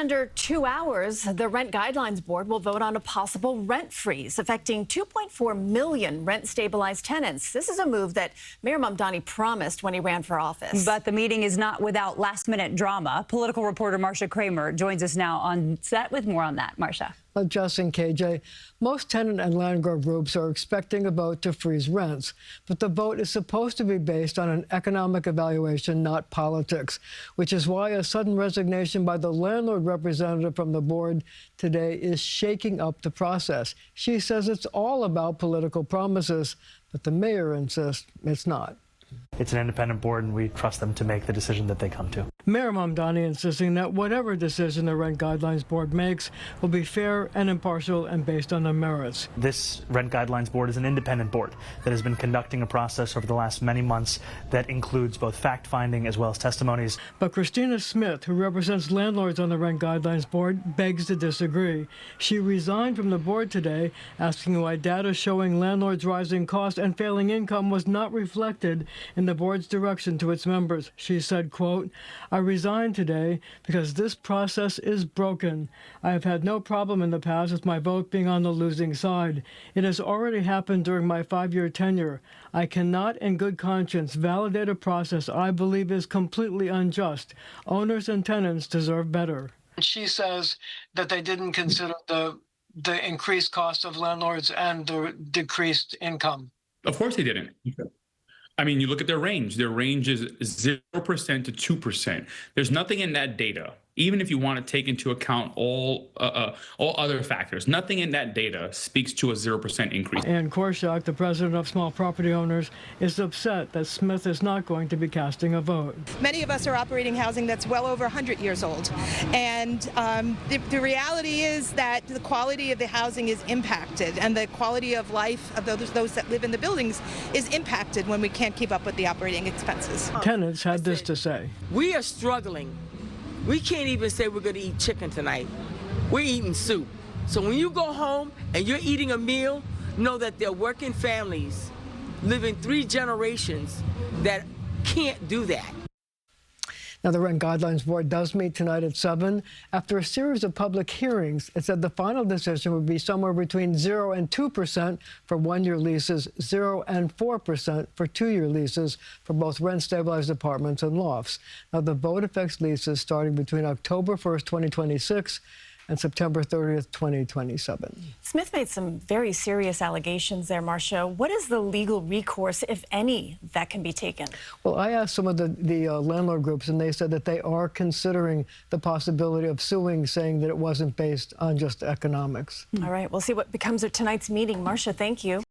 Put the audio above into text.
under 2 hours, the Rent Guidelines Board will vote on a possible rent freeze affecting 2.4 million rent-stabilized tenants. This is a move that Mayor Mamdani promised when he ran for office. But the meeting is not without last-minute drama. Political reporter Marcia Kramer joins us now on set with more on that. Marcia. Well, Justin, KJ, most tenant and landlord groups are expecting a vote to freeze rents, but the vote is supposed to be based on an economic evaluation, not politics, which is why a sudden resignation by the landlord representative from the board today is shaking up the process. She says it's all about political promises, but the mayor insists it's not. It's an independent board, and we trust them to make the decision that they come to. Mayor Mamdani insisting that whatever decision the Rent Guidelines Board makes will be fair and impartial and based on the merits. This Rent Guidelines Board is an independent board that has been conducting a process over the last many months that includes both fact-finding as well as testimonies. But Christina Smith, who represents landlords on the Rent Guidelines Board, begs to disagree. She resigned from the board today, asking why data showing landlords' rising costs and failing income was not reflected in the board's direction to its members. She said, quote, "I resigned today because this process is broken. I have had no problem in the past with my vote being on the losing side. It has already happened during my 5-year tenure. I cannot in good conscience validate a process I believe is completely unjust. Owners and tenants deserve better." She says that they didn't consider the increased cost of landlords and the decreased income. Of course they didn't. I mean, you look at their range. Their range is 0% to 2%. There's nothing in that data, even if you want to take into account all other factors. Nothing in that data speaks to a 0% increase. Ann Korshak, the president of Small Property Owners, is upset that Smith is not going to be casting a vote. Many of us are operating housing that's well over 100 years old. And the reality is that the quality of the housing is impacted, and the quality of life of those that live in the buildings is impacted when we can't keep up with the operating expenses. Tenants had this to say. We are struggling. We can't even say we're going to eat chicken tonight. We're eating soup. So when you go home and you're eating a meal, know that there are working families living 3 generations that can't do that. Now, the Rent Guidelines Board does meet tonight at 7. After a series of public hearings, it said the final decision would be somewhere between 0 and 2% for 1-year leases, 0 and 4% for 2-year leases for both rent-stabilized apartments and lofts. Now, the vote affects leases starting between October 1st, 2026 and September 30th, 2027. Smith made some very serious allegations there, Marcia. What is the legal recourse, if any, that can be taken? Well, I asked some of the landlord groups, and they said that they are considering the possibility of suing, saying that it wasn't based on just economics. All right, we'll see what becomes of tonight's meeting. Marcia, thank you.